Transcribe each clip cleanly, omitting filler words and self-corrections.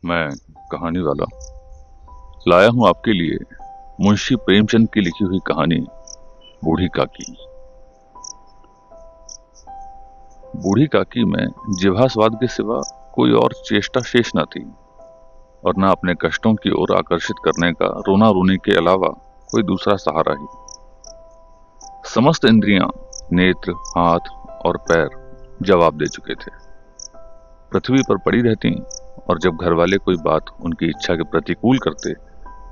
मैं कहानी वाला लाया हूं आपके लिए मुंशी प्रेमचंद की लिखी हुई कहानी बूढ़ी काकी। बूढ़ी काकी में जिभा स्वाद के सिवा कोई और चेष्टा शेष न थी और न अपने कष्टों की ओर आकर्षित करने का रोना रोने के अलावा कोई दूसरा सहारा ही। समस्त इंद्रियां, नेत्र, हाथ और पैर जवाब दे चुके थे। पृथ्वी पर पड़ी रहती और जब घर वाले कोई बात उनकी इच्छा के प्रतिकूल करते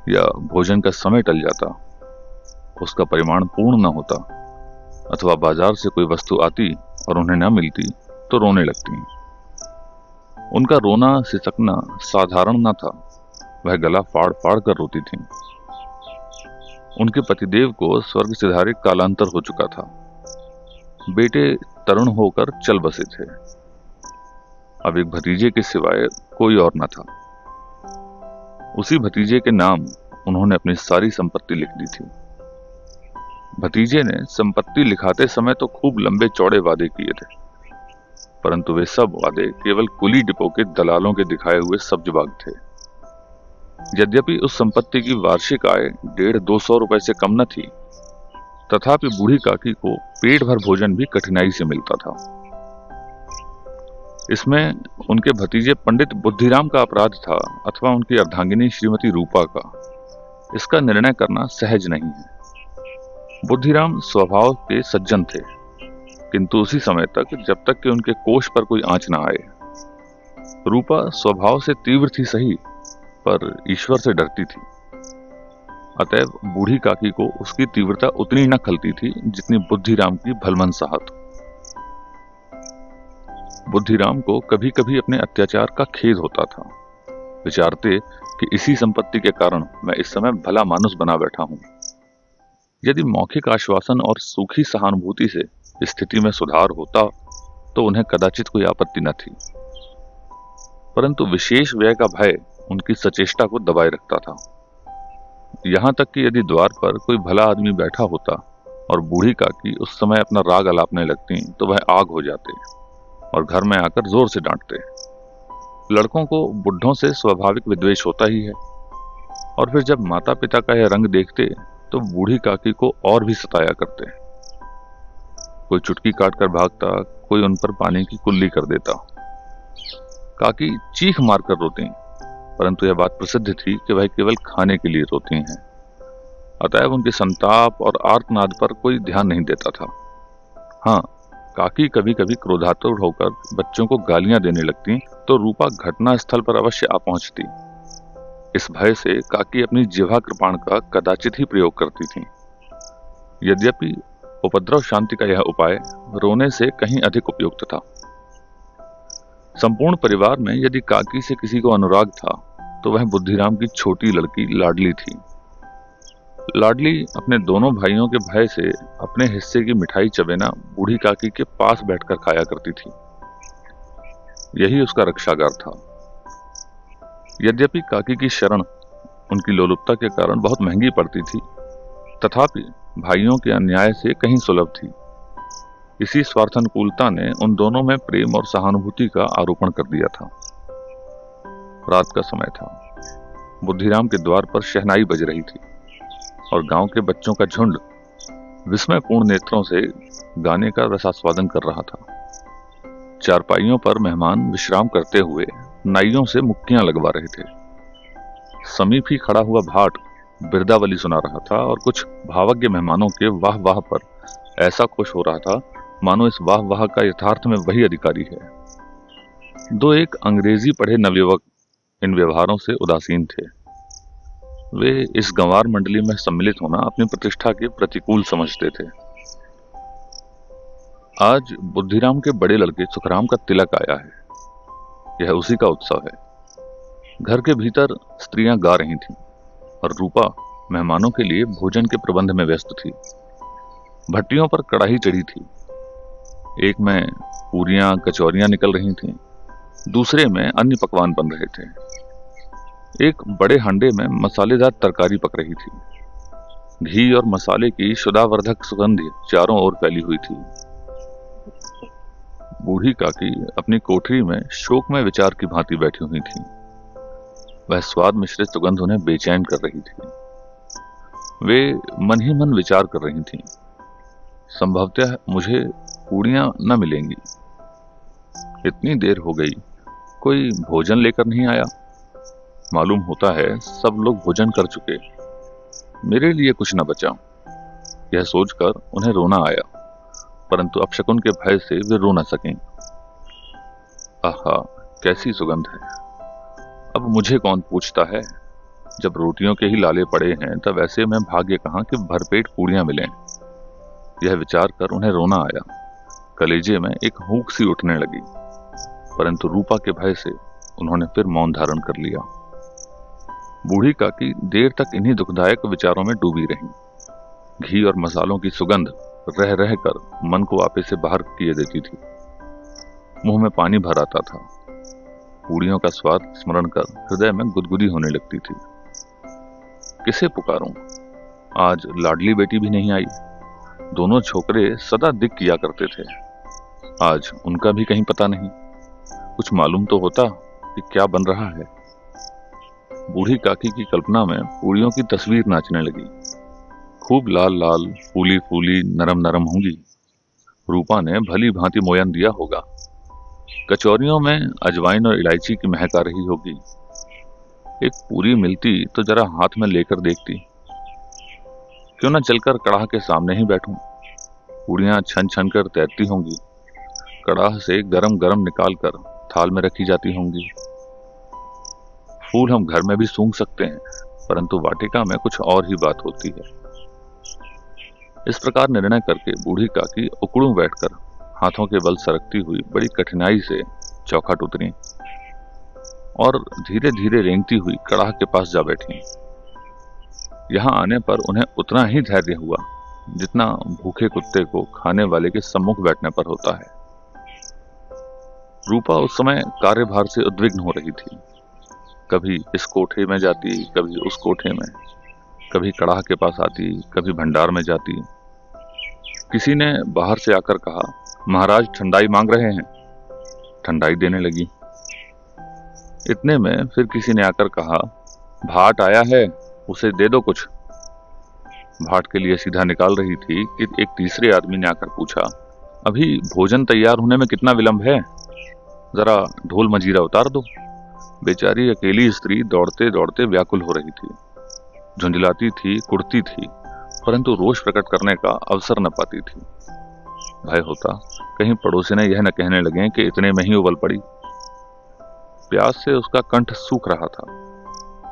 या भोजन का समय टल जाता, उसका परिमाण पूर्ण न होता अथवा बाजार से कोई वस्तु आती और उन्हें न मिलती तो रोने लगती। उनका रोना सिसकना साधारण न था, वह गला फाड़ फाड़ कर रोती थीं। उनके पतिदेव को स्वर्ग सिधारे कालांतर हो चुका था। बेटे तरुण होकर चल बसे थे। अब एक भतीजे के सिवाय कोई और न था। उसी भतीजे के नाम उन्होंने अपनी सारी संपत्ति लिख दी थी। भतीजे ने संपत्ति लिखाते समय तो खूब लंबे चौड़े वादे किए थे, परंतु वे सब वादे केवल कुली डिपो के दलालों के दिखाए हुए सब्जबाग थे। यद्यपि उस संपत्ति की वार्षिक आय 150-200 रुपए से कम न थी, तथापि बूढ़ी काकी को पेट भर भोजन भी कठिनाई से मिलता था। इसमें उनके भतीजे पंडित बुद्धिराम का अपराध था अथवा उनकी अर्धांगिनी श्रीमती रूपा का, इसका निर्णय करना सहज नहीं है। बुद्धिराम स्वभाव के सज्जन थे, किंतु उसी समय तक जब तक कि उनके कोष पर कोई आंच न आए। रूपा स्वभाव से तीव्र थी सही, पर ईश्वर से डरती थी। अतएव बूढ़ी काकी को उसकी तीव्रता उतनी न खलती थी जितनी बुद्धिराम की भलमनसाहत। बुद्धिराम को कभी कभी अपने अत्याचार का खेद होता था। विचारते कि इसी संपत्ति के कारण मैं इस समय भला मानुस बना बैठा हूं। यदि मौखिक आश्वासन और सूखी सहानुभूति से स्थिति में सुधार होता तो उन्हें कदाचित कोई आपत्ति न थी, परंतु विशेष व्यय का भय उनकी सचेष्टा को दबाए रखता था। यहां तक कि यदि द्वार पर कोई भला आदमी बैठा होता और बूढ़ी काकी उस समय अपना राग अलापने लगती तो वह आग हो जाते और घर में आकर जोर से डांटते। लड़कों को बुढ़ों से स्वाभाविक विद्वेष होता ही है, और फिर जब माता पिता का यह रंग देखते तो बूढ़ी काकी को और भी सताया करते। कोई चुटकी काट कर भागता, कोई उन पर पानी की कुल्ली कर देता। काकी चीख मारकर रोती, परंतु यह बात प्रसिद्ध थी कि वह केवल खाने के लिए रोती हैं। अतएव उनके संताप और आर्तनाद पर कोई ध्यान नहीं देता था। हाँ, काकी कभी कभी क्रोधातुर होकर बच्चों को गालियां देने लगती तो रूपा घटना स्थल पर अवश्य आ पहुंचती। इस भय से काकी अपनी जिह्वा कृपाण का कदाचित ही प्रयोग करती थी। यद्यपि उपद्रव शांति का यह उपाय रोने से कहीं अधिक उपयुक्त था। संपूर्ण परिवार में यदि काकी से किसी को अनुराग था तो वह बुद्धिराम की छोटी लड़की लाडली थी। लाडली अपने दोनों भाइयों के भय से अपने हिस्से की मिठाई चबेना बूढ़ी काकी के पास बैठकर खाया करती थी। यही उसका रक्षागार था। यद्यपि काकी की शरण उनकी लोलुपता के कारण बहुत महंगी पड़ती थी, तथापि भाइयों के अन्याय से कहीं सुलभ थी। इसी स्वार्थानुकूलता ने उन दोनों में प्रेम और सहानुभूति का आरोपण कर दिया था। रात का समय था। बुद्धिराम के द्वार पर शहनाई बज रही थी और गांव के बच्चों का झुंड विस्मयपूर्ण नेत्रों से गाने का रसास्वादन कर रहा था। चारपाइयों पर मेहमान विश्राम करते हुए नाइयों से मुक्कियां लगवा रहे थे। समीप ही खड़ा हुआ भाट बिरदावली सुना रहा था और कुछ भावज्ञ मेहमानों के वाह वाह पर ऐसा खुश हो रहा था मानो इस वाह वाह का यथार्थ में वही अधिकारी है। दो एक अंग्रेजी पढ़े नवयुवक इन व्यवहारों से उदासीन थे। वे इस गंवार मंडली में सम्मिलित होना अपनी प्रतिष्ठा के प्रतिकूल समझते थे। आज बुद्धिराम के बड़े लड़के सुखराम का तिलक आया है। यह उसी का उत्सव है। घर के भीतर स्त्रियां गा रही थीं और रूपा मेहमानों के लिए भोजन के प्रबंध में व्यस्त थी। भट्टियों पर कड़ाही चढ़ी थी। एक में पूरियां कचौरियां निकल रही थीं, दूसरे में अन्य पकवान बन रहे थे। एक बड़े हांडे में मसालेदार तरकारी पक रही थी। घी और मसाले की शुदावर्धक सुगंध चारों ओर फैली हुई थी। बूढ़ी काकी अपनी कोठरी में शोक में विचार की भांति बैठी हुई थी। वह स्वाद मिश्रित सुगंध उन्हें बेचैन कर रही थी। वे मन ही मन विचार कर रही थीं, संभवतः मुझे पूड़ियां न मिलेंगी। इतनी देर हो गई, कोई भोजन लेकर नहीं आया। मालूम होता है सब लोग भोजन कर चुके, मेरे लिए कुछ न बचा। यह सोचकर उन्हें रोना आया, परंतु अपशकुन के भय से वे रो न सकें। आहा, कैसी सुगंध है! अब मुझे कौन पूछता है? जब रोटियों के ही लाले पड़े हैं तब ऐसे में भाग्य कहां कि भरपेट पूड़ियां मिलें। यह विचार कर उन्हें रोना आया। कलेजे में एक हूक सी उठने लगी, परंतु रूपा के भय से उन्होंने फिर मौन धारण कर लिया। बूढ़ी काकी देर तक इन्हीं दुखदायक विचारों में डूबी रहीं। घी और मसालों की सुगंध रह रह कर मन को आपे से बाहर किए देती थी। मुंह में पानी भर आता था। पूड़ियों का स्वाद स्मरण कर हृदय में गुदगुदी होने लगती थी। किसे पुकारूं? आज लाडली बेटी भी नहीं आई। दोनों छोकरे सदा दिक किया करते थे, आज उनका भी कहीं पता नहीं। कुछ मालूम तो होता कि क्या बन रहा है। बूढ़ी काकी की कल्पना में पूड़ियों की तस्वीर नाचने लगी। खूब लाल लाल, फूली फूली, नरम नरम होंगी। रूपा ने भली भांति मोयन दिया होगा। कचौरियों में अजवाइन और इलायची की महक आ रही होगी। एक पूरी मिलती तो जरा हाथ में लेकर देखती। क्यों न चलकर कड़ाह के सामने ही बैठूं। पूड़ियां छन छन कर तैरती होंगी। कड़ाह से गरम गरम निकाल कर थाल में रखी जाती होंगी। फूल हम घर में भी सूंघ सकते हैं, परंतु वाटिका में कुछ और ही बात होती है। इस प्रकार निर्णय करके बूढ़ी काकी उकड़ू बैठकर हाथों के बल सरकती हुई बड़ी कठिनाई से चौखट उतरी और धीरे धीरे रेंगती हुई कड़ाह के पास जा बैठी। यहां आने पर उन्हें उतना ही धैर्य हुआ जितना भूखे कुत्ते को खाने वाले के सम्मुख बैठने पर होता है। रूपा उस समय कार्यभार से उद्विग्न हो रही थी। कभी इस कोठे में जाती, कभी उस कोठे में, कभी कड़ाह के पास आती, कभी भंडार में जाती। किसी ने बाहर से आकर कहा, महाराज ठंडाई मांग रहे हैं। ठंडाई देने लगी। इतने में फिर किसी ने आकर कहा, भाट आया है, उसे दे दो कुछ। भाट के लिए सीधा निकाल रही थी कि एक तीसरे आदमी ने आकर पूछा, अभी भोजन तैयार होने में कितना विलंब है? जरा ढोल मजीरा उतार दो। बेचारी अकेली स्त्री दौड़ते दौड़ते व्याकुल हो रही थी। झुंझलाती थी, कुड़ती थी, परंतु रोष प्रकट करने का अवसर न पाती थी। भय होता कहीं पड़ोसी ने यह न कहने लगे कि इतने में ही उबल पड़ी। प्यास से उसका कंठ सूख रहा था।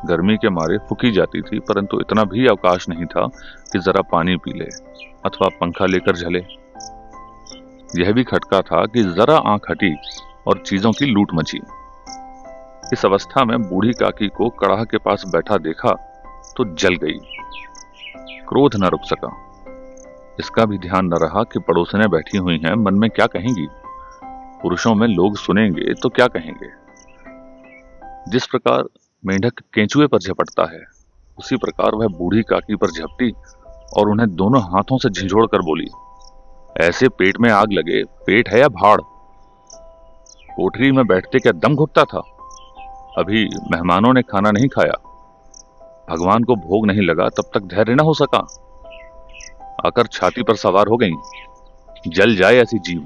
गर्मी के मारे फुकी जाती थी, परंतु इतना भी अवकाश नहीं था कि जरा पानी पी ले अथवा पंखा लेकर झले। यह भी खटका था कि जरा आंख हटी और चीजों की लूट मची। इस अवस्था में बूढ़ी काकी को कड़ाह के पास बैठा देखा तो जल गई। क्रोध न रुक सका। इसका भी ध्यान न रहा कि पड़ोसने बैठी हुई हैं, मन में क्या कहेंगी। पुरुषों में लोग सुनेंगे तो क्या कहेंगे। जिस प्रकार मेंढक केंचुए पर झपटता है, उसी प्रकार वह बूढ़ी काकी पर झपटी और उन्हें दोनों हाथों से झिझोड़ कर बोली, ऐसे पेट में आग लगे, पेट है या भाड़? कोठरी में बैठते क्या दम घुटता था? अभी मेहमानों ने खाना नहीं खाया, भगवान को भोग नहीं लगा, तब तक धैर्य न हो सका। आकर छाती पर सवार हो गई। जल जाए ऐसी जीव।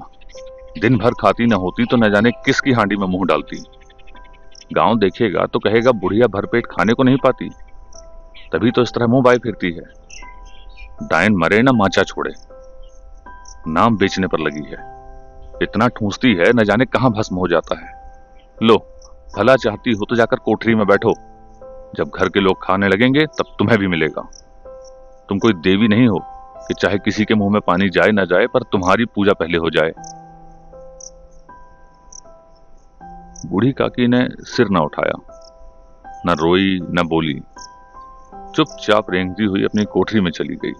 दिन भर खाती न होती तो न जाने किसकी हांडी में मुंह डालती। गांव देखेगा तो कहेगा बुढ़िया भरपेट खाने को नहीं पाती, तभी तो इस तरह मुंह बाय फिरती है। डायन मरे ना माचा छोड़े, नाम बेचने पर लगी है। इतना ठूंसती है न जाने कहां भस्म हो जाता है। लो, भला चाहती हो तो जाकर कोठरी में बैठो। जब घर के लोग खाने लगेंगे तब तुम्हें भी मिलेगा। तुम कोई देवी नहीं हो कि चाहे किसी के मुंह में पानी जाए ना जाए पर तुम्हारी पूजा पहले हो जाए। बूढ़ी काकी ने सिर न उठाया, न रोई न बोली, चुपचाप रेंगती हुई अपनी कोठरी में चली गई।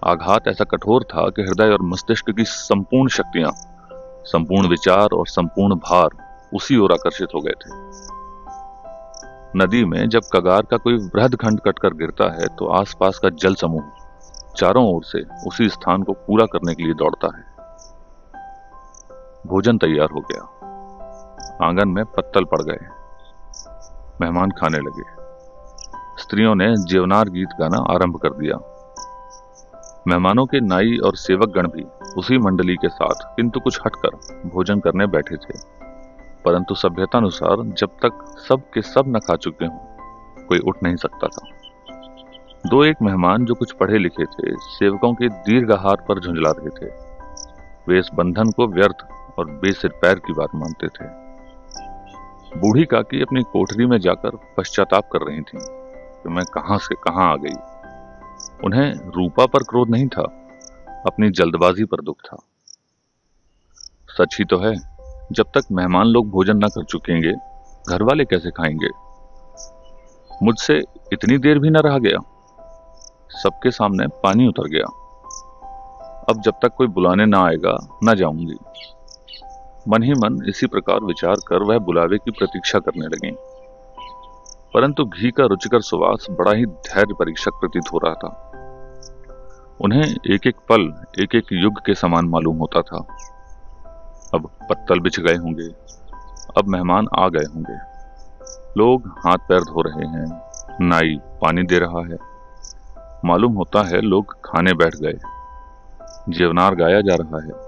आघात ऐसा कठोर था कि हृदय और मस्तिष्क की संपूर्ण शक्तियां, संपूर्ण विचार और संपूर्ण भार उसी ओर आकर्षित हो गए थे। नदी में जब कगार का कोई वृहद खंड कटकर गिरता है तो आसपास का जल समूह चारों ओर से उसी स्थान को पूरा करने के लिए दौड़ता है। भोजन तैयार हो गया। आंगन में पत्तल पड़ गए। मेहमान खाने लगे। स्त्रियों ने जेवनार गीत गाना आरंभ कर दिया। मेहमानों के नाई और सेवक गण भी उसी मंडली के साथ किंतु कुछ हटकर भोजन करने बैठे थे। परंतु सभ्यतानुसार जब तक सब के सब न खा चुके हों कोई उठ नहीं सकता था। दो एक मेहमान जो कुछ पढ़े लिखे थे सेवकों के दीर्घ आहार पर झुंझला रहे थे। वे इस बंधन को व्यर्थ और बेसिर पैर की बात मानते थे। बूढ़ी काकी अपनी कोठरी में जाकर पश्चाताप कर रही थीं कि मैं कहां से कहां आ गई। उन्हें रूपा पर क्रोध नहीं था, अपनी जल्दबाजी पर दुख था। सच ही तो है, जब तक मेहमान लोग भोजन न कर चुकेंगे घर वाले कैसे खाएंगे। मुझसे इतनी देर भी न रहा गया। सबके सामने पानी उतर गया। अब जब तक कोई बुलाने ना आएगा न जाऊंगी। मन ही मन इसी प्रकार विचार कर वह बुलावे की प्रतीक्षा करने लगी। परंतु घी का रुचिकर सुवास बड़ा ही धैर्य परीक्षक प्रतीत हो रहा था। उन्हें एक एक पल एक एक युग के समान मालूम होता था। अब पत्तल बिछ गए होंगे, अब मेहमान आ गए होंगे, लोग हाथ पैर धो रहे हैं, नाई पानी दे रहा है। मालूम होता है लोग खाने बैठ गए, जेवनार गाया जा रहा है।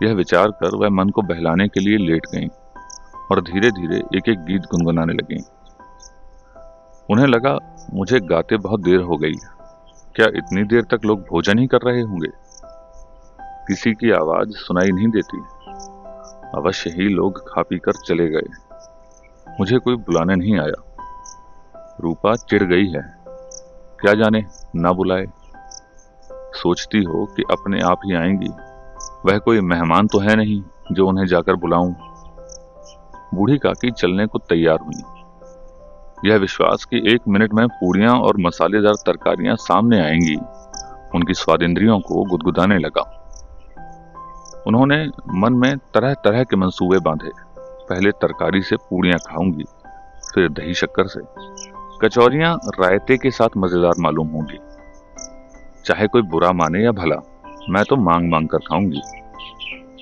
यह विचार कर वह मन को बहलाने के लिए लेट गईं और धीरे धीरे एक एक गीत गुनगुनाने लगीं। उन्हें लगा मुझे गाते बहुत देर हो गई, क्या इतनी देर तक लोग भोजन ही कर रहे होंगे। किसी की आवाज सुनाई नहीं देती। अवश्य ही लोग खा पी कर चले गए, मुझे कोई बुलाने नहीं आया। रूपा चिढ़ गई है, क्या जाने ना बुलाए। सोचती हो कि अपने आप ही आएंगी, वह कोई मेहमान तो है नहीं जो उन्हें जाकर बुलाऊं। बूढ़ी काकी चलने को तैयार हुई। यह विश्वास कि एक मिनट में पूरियां और मसालेदार तरकारियां सामने आएंगी उनकी स्वादिंद्रियों को गुदगुदाने लगा। उन्होंने मन में तरह तरह के मंसूबे बांधे। पहले तरकारी से पूरियां खाऊंगी, फिर दही शक्कर से। कचौरियां रायते के साथ मजेदार मालूम होंगी। चाहे कोई बुरा माने या भला, मैं तो मांग मांग कर खाऊंगी।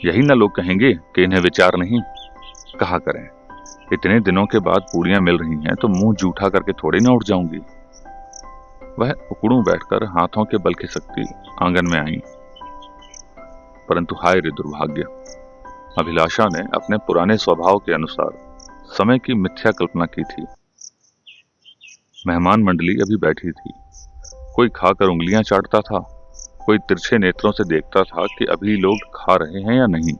यही ना लोग कहेंगे कि इन्हें विचार नहीं। कहा करें, इतने दिनों के बाद पूरियां मिल रही हैं तो मुंह जूठा करके थोड़ी ना उठ जाऊंगी। वह उकड़ू बैठकर हाथों के बल खिसकती आंगन में आई। परंतु हाय रे दुर्भाग्य, अभिलाषा ने अपने पुराने स्वभाव के अनुसार समय की मिथ्या कल्पना की थी। मेहमान मंडली अभी बैठी थी। कोई खाकर उंगलियां चाटता था, कोई तिरछे नेत्रों से देखता था कि अभी लोग खा रहे हैं या नहीं।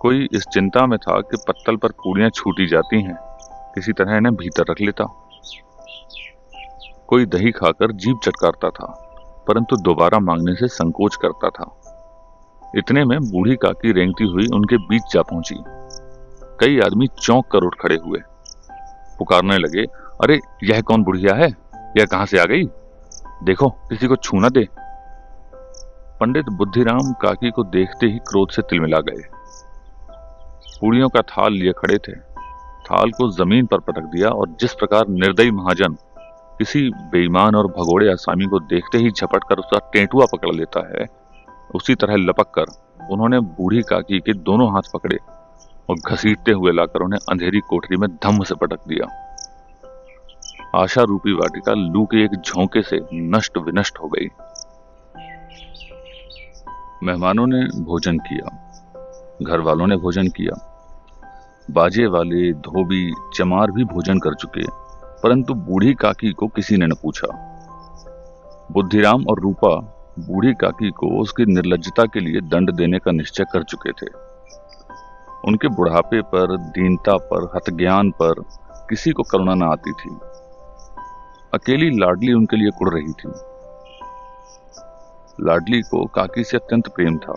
कोई इस चिंता में था कि पत्तल पर पूड़ियां छूटी जाती हैं, किसी तरह इन्हें भीतर रख लेता। कोई दही खाकर जीभ चटकारता था, परंतु दोबारा मांगने से संकोच करता था। इतने में बूढ़ी काकी रेंगती हुई उनके बीच जा पहुंची। कई आदमी चौंक कर उठ खड़े हुए, पुकारने लगे, अरे यह कौन बुढ़िया है, यह कहां से आ गई, देखो किसी को छू न दे। पंडित बुद्धिराम काकी को देखते ही क्रोध से तिलमिला गए। पूड़ियों का थाल लिए खड़े थे। थाल को जमीन पर पटक दिया और जिस प्रकार निर्दयी महाजन किसी बेईमान और भगोड़े आसामी को देखते ही झपट कर उसका टेंटुआ पकड़ लेता है, उसी तरह लपक कर उन्होंने बूढ़ी काकी के दोनों हाथ पकड़े और घसीटते हुए लाकर उन्हें अंधेरी कोठरी में धम्म से पटक दिया। आशा रूपी वाटिका लू के एक झोंके से नष्ट विनष्ट हो गई। मेहमानों ने भोजन किया, घर वालों ने भोजन किया, बाजे वाले, धोबी, चमार भी भोजन कर चुके, परंतु बूढ़ी काकी को किसी ने न पूछा। बुद्धिराम और रूपा बूढ़ी काकी को उसकी निर्लज्जता के लिए दंड देने का निश्चय कर चुके थे। उनके बुढ़ापे पर, दीनता पर, हतज्ञान पर किसी को करुणा न आती थी। अकेली लाडली उनके लिए कुड़ रही थी। लाडली को काकी से अत्यंत प्रेम था।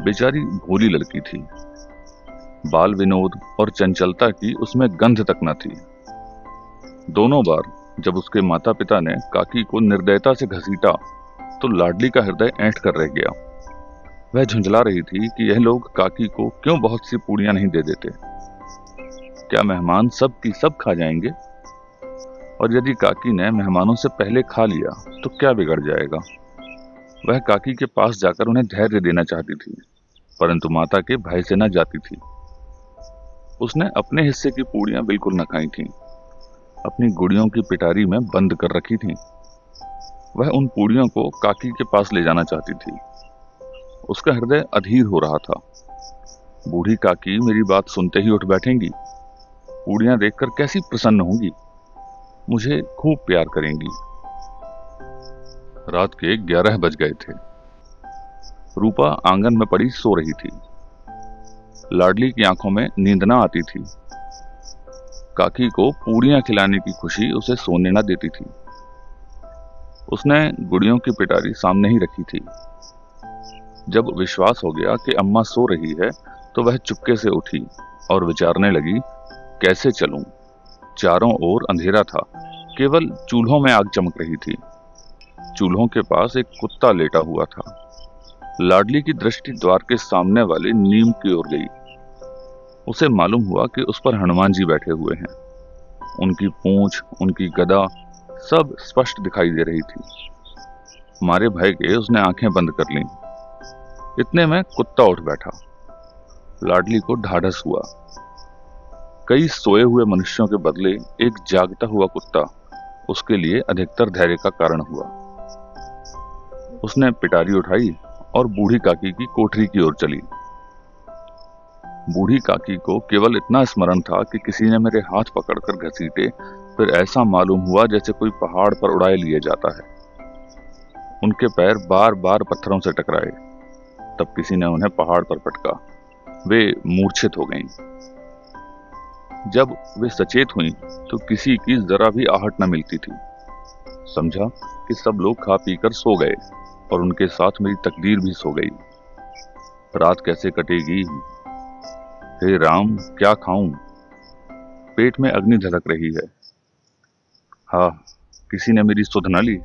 बेचारी भोली लड़की थी। बाल विनोद और चंचलता की उसमें गंध तक न थी। दोनों बार जब उसके माता पिता ने काकी को निर्दयता से घसीटा तो लाडली का हृदय ऐंठ कर रह गया। वह झुंझला रही थी कि यह लोग काकी को क्यों बहुत सी पूड़ियां नहीं दे देते। क्या मेहमान सब की सब खा जाएंगे? और यदि काकी ने मेहमानों से पहले खा लिया तो क्या बिगड़ जाएगा? वह काकी के पास जाकर उन्हें धैर्य देना चाहती थी, परंतु माता के भय से न जाती थी। उसने अपने हिस्से की पूड़ियां बिल्कुल न खाई थीं, अपनी गुड़ियों की पिटारी में बंद कर रखी थीं। वह उन पूड़ियों को काकी के पास ले जाना चाहती थी। उसका हृदय अधीर हो रहा था। बूढ़ी काकी मेरी बात सुनते ही उठ बैठेंगी, पूड़ियां देखकर कैसी प्रसन्न होंगी, मुझे खूब प्यार करेंगी। रात के 11 बज गए थे। रूपा आंगन में पड़ी सो रही थी। लाडली की आंखों में नींद न आती थी। काकी को पूड़ियां खिलाने की खुशी उसे सोने न देती थी। उसने गुड़ियों की पिटारी सामने ही रखी थी। जब विश्वास हो गया कि अम्मा सो रही है तो वह चुपके से उठी और विचारने लगी, कैसे चलूं? चारों ओर अंधेरा था, केवल चूल्हों में आग चमक रही थी। चूल्हों के पास एक कुत्ता लेटा हुआ था। लाडली की दृष्टि द्वार के सामने वाले नीम की ओर गई। उसे मालूम हुआ कि उस पर हनुमान जी बैठे हुए हैं। उनकी पूंछ, उनकी गदा सब स्पष्ट दिखाई दे रही थी। मारे भय के उसने आंखें बंद कर लीं। इतने में कुत्ता उठ बैठा। लाडली को ढाढ़स हुआ। कई सोए हुए मनुष्यों के बदले एक जागता हुआ कुत्ता उसके लिए अधिकतर धैर्य का कारण हुआ। उसने पिटारी उठाई और बूढ़ी काकी की कोठरी की ओर चली। बूढ़ी काकी को केवल इतना स्मरण था कि किसी ने मेरे हाथ पकड़कर घसीटे, फिर ऐसा मालूम हुआ जैसे कोई पहाड़ पर उड़ाए लिए जाता है। उनके पैर बार बार पत्थरों से टकराए। तब किसी ने उन्हें पहाड़ पर पटका। वे मूर्छित हो गईं। जब वे सचेत हुईं तो किसी की जरा भी आहट न मिलती थी। समझा कि सब लोग खा पीकर सो गए और उनके साथ मेरी तकदीर भी सो गई। रात कैसे कटेगी? हे राम, क्या खाऊं? पेट में अग्नि धधक रही है। हाँ, किसी ने मेरी सुध न ली।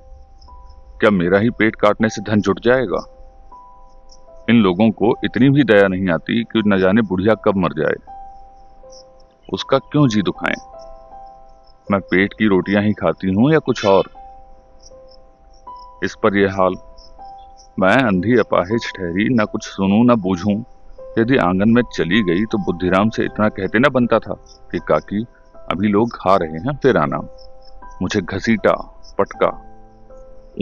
क्या मेरा ही पेट काटने से धन जुट जाएगा? इन लोगों को इतनी भी दया नहीं आती कि न जाने बुढ़िया कब मर जाए। उसका क्यों जी दुखाएं? मैं पेट की रोटियां ही खाती हूं या कुछ और? इस पर यह हाल। मैं अंधी अपाहिज ठहरी, न कुछ सुनूं न बूझूं। यदि आंगन में चली गई तो बुद्धिराम से इतना कहते न बनता था कि काकी, अभी लोग खा रहे हैं, फिर आना। मुझे घसीटा, पटका।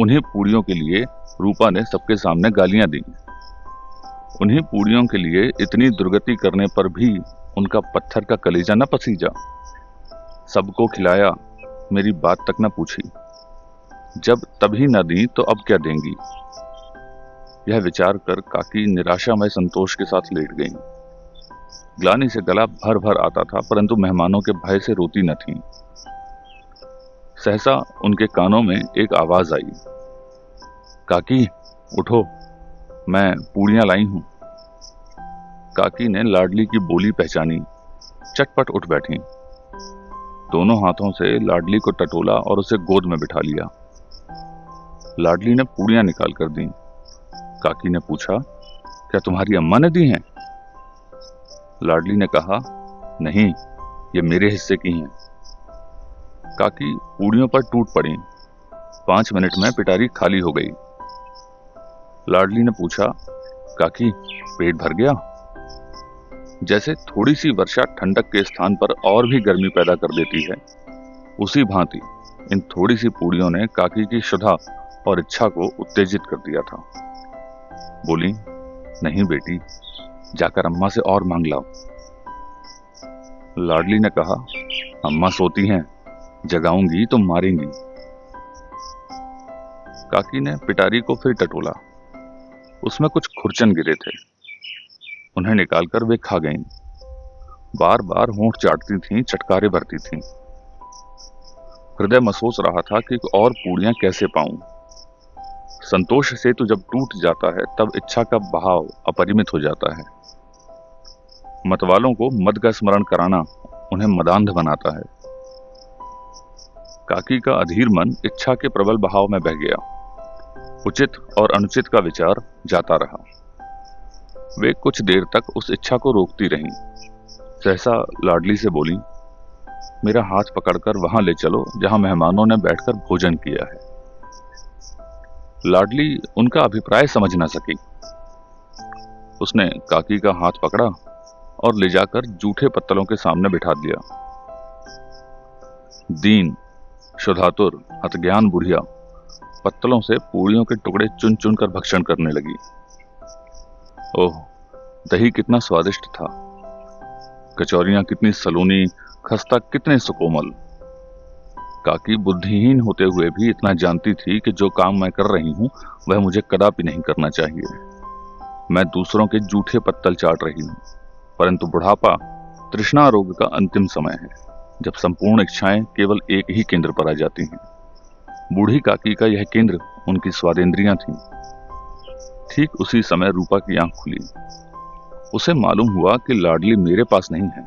उन्हीं पूड़ियों के लिए रूपा ने सबके सामने गालियां दी। उन्हीं पूड़ियों के लिए इतनी दुर्गति करने पर भी उनका पत्थर का कलेजा न पसीजा। सबको खिलाया, मेरी बात तक न पूछी। जब तभी न दी तो अब क्या देंगी? यह विचार कर काकी निराशामय संतोष के साथ लेट गईं। ग्लानि से गला भर भर आता था, परंतु मेहमानों के भय से रोती न थीं। सहसा उनके कानों में एक आवाज आई, काकी उठो, मैं पूड़ियां लाई हूं। काकी ने लाडली की बोली पहचानी, चटपट उठ बैठी। दोनों हाथों से लाडली को टटोला और उसे गोद में बिठा लिया। लाडली ने पूड़ियां निकाल कर दी। काकी ने पूछा, क्या तुम्हारी अम्मा ने दी हैं? लाडली ने कहा, नहीं, ये मेरे हिस्से की हैं। काकी पूड़ियों पर टूट पड़ी। 5 मिनट में पिटारी खाली हो गई। लाडली ने पूछा, काकी पेट भर गया? जैसे थोड़ी सी वर्षा ठंडक के स्थान पर और भी गर्मी पैदा कर देती है, उसी भांति इन थोड़ी सी पूड़ियों ने काकी की क्षुधा और इच्छा को उत्तेजित कर दिया था। बोली, नहीं बेटी, जाकर अम्मा से और मांग लाओ। लाडली ने कहा, अम्मा सोती हैं, जगाऊंगी तो मारेंगी। काकी ने पिटारी को फिर टटोला। उसमें कुछ खुरचन गिरे थे। उन्हें निकालकर वे खा गईं। बार बार होंठ चाटती थीं, चटकारे भरती थीं। हृदय महसूस रहा था कि और पूड़ियां कैसे पाऊं। संतोष सेतु जब टूट जाता है तब इच्छा का बहाव अपरिमित हो जाता है। मतवालों को मद का स्मरण कराना उन्हें मदांध बनाता है। काकी का अधीर मन इच्छा के प्रबल बहाव में बह गया। उचित और अनुचित का विचार जाता रहा। वे कुछ देर तक उस इच्छा को रोकती रहीं। सहसा लाडली से बोली, मेरा हाथ पकड़कर वहां ले चलो जहां मेहमानों ने बैठकर भोजन किया है। लाडली उनका अभिप्राय समझ न सकी। उसने काकी का हाथ पकड़ा और ले जाकर जूठे पत्तलों के सामने बिठा दिया। दीन, शुद्धातुर, हतज्ञान बुढ़िया पत्तलों से पूड़ियों के टुकड़े चुन चुन कर भक्षण करने लगी। ओह, दही कितना स्वादिष्ट था, कचौरियां कितनी सलोनी, खस्ता कितने सुकोमल। काकी बुद्धिहीन होते हुए भी इतना जानती थी कि जो काम मैं कर रही हूं वह मुझे कदापि नहीं करना चाहिए। मैं दूसरों के जूठे पत्तल चाट रही हूं, परंतु बुढ़ापा तृष्णा रोग का अंतिम समय है, जब संपूर्ण इच्छाएं केवल एक ही केंद्र पर आ जाती हैं। बूढ़ी काकी का यह केंद्र उनकी स्वादेंद्रियां थीं। ठीक उसी समय रूपा की आंख खुली। उसे मालूम हुआ कि लाडली मेरे पास नहीं है।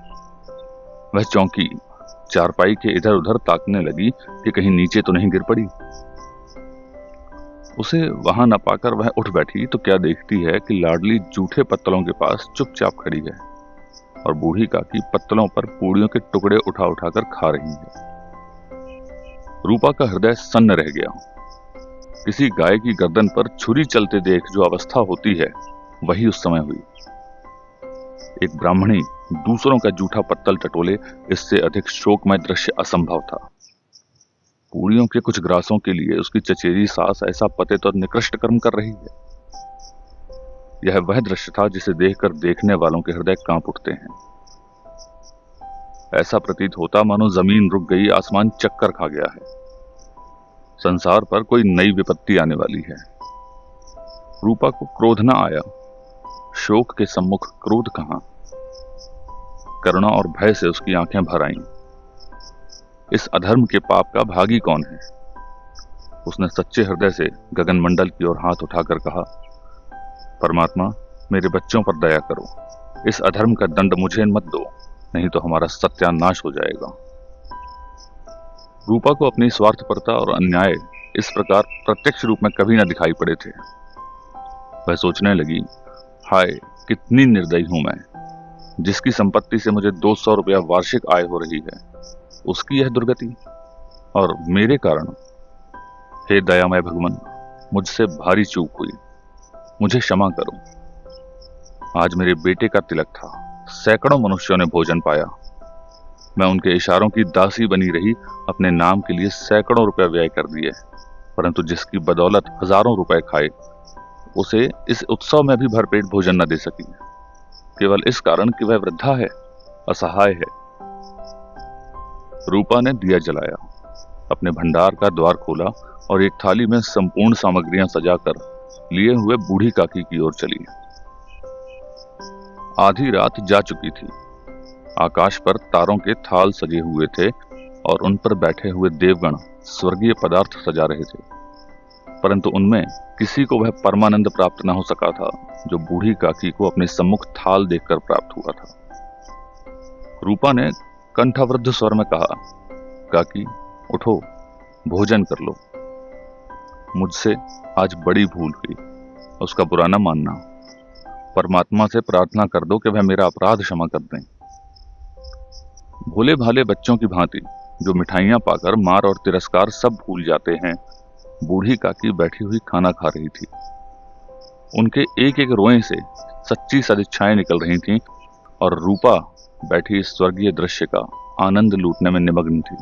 वह चौंकी, चारपाई के इधर उधर ताकने लगी कि कहीं नीचे तो नहीं गिर पड़ी। उसे वहां न पाकर वह उठ बैठी तो क्या देखती है कि लाडली जूठे पत्तलों के पास चुपचाप खड़ी है और बूढ़ी काकी पत्तलों पर पूड़ियों के टुकड़े उठा उठाकर खा रही है। रूपा का हृदय सन्न रह गया। किसी गाय की गर्दन पर छुरी चलते देख जो अवस्था होती है वही उस समय हुई। एक ब्राह्मणी दूसरों का जूठा पत्तल टटोले, इससे अधिक शोकमय दृश्य असंभव था। पूड़ियों के कुछ ग्रासों के लिए उसकी चचेरी सास ऐसा पतित और निकृष्ट कर्म कर रही है। यह वह दृश्य था जिसे देखकर देखने वालों के हृदय कांप उठते हैं। ऐसा प्रतीत होता मानो जमीन रुक गई, आसमान चक्कर खा गया है, संसार पर कोई नई विपत्ति आने वाली है। रूपा को क्रोध न आया। शोक के सम्मुख क्रोध कहां। करुणा और भय से उसकी आंखें भर आईं। इस अधर्म के पाप का भागी कौन है? उसने सच्चे हृदय से गगनमंडल की ओर हाथ उठाकर कहा, परमात्मा, मेरे बच्चों पर दया करो। इस अधर्म का दंड मुझे मत दो, नहीं तो हमारा सत्यानाश हो जाएगा। रूपा को अपनी स्वार्थपरता और अन्याय इस प्रकार प्रत्यक्ष रूप में कभी न दिखाई पड़े थे। वह सोचने लगी, हाय, कितनी निर्दयी हूं मैं। जिसकी संपत्ति से मुझे 200 रुपया वार्षिक आय हो रही है, उसकी यह दुर्गति, और मेरे कारण। हे दयामय भगवान, मुझसे भारी चूक हुई, मुझे क्षमा करो। आज मेरे बेटे का तिलक था, सैकड़ों मनुष्यों ने भोजन पाया। मैं उनके इशारों की दासी बनी रही, अपने नाम के लिए सैकड़ों रुपए व्यय कर दिए, परंतु जिसकी बदौलत हजारों रुपए खाए, उसे इस उत्सव में भी भरपेट भोजन न दे सकी, केवल इस कारण कि वह वृद्धा है, असहाय है। रूपा ने दिया जलाया, अपने भंडार का द्वार खोला और एक थाली में संपूर्ण सामग्रियां सजाकर लिए हुए बूढ़ी काकी की ओर चली। आधी रात जा चुकी थी। आकाश पर तारों के थाल सजे हुए थे और उन पर बैठे हुए देवगण स्वर्गीय पदार्थ सजा रहे थे, परंतु उनमें किसी को वह परमानंद प्राप्त न हो सका था जो बूढ़ी काकी को अपने सम्मुख थाल देखकर प्राप्त हुआ था। रूपा ने कंठावृद्ध स्वर में कहा, काकी, उठो, भोजन कर लो। मुझसे आज बड़ी भूल हुई, उसका बुरा न मानना। परमात्मा से प्रार्थना कर दो कि वह मेरा अपराध क्षमा कर दें। भोले भाले बच्चों की भांति जो मिठाइयां पाकर मार और तिरस्कार सब भूल जाते हैं, बूढ़ी काकी बैठी हुई खाना खा रही थी। उनके एक एक रोए से सच्ची सदिच्छाएं निकल रही थीं और रूपा बैठी इस स्वर्गीय दृश्य का आनंद लूटने में निमग्न थी।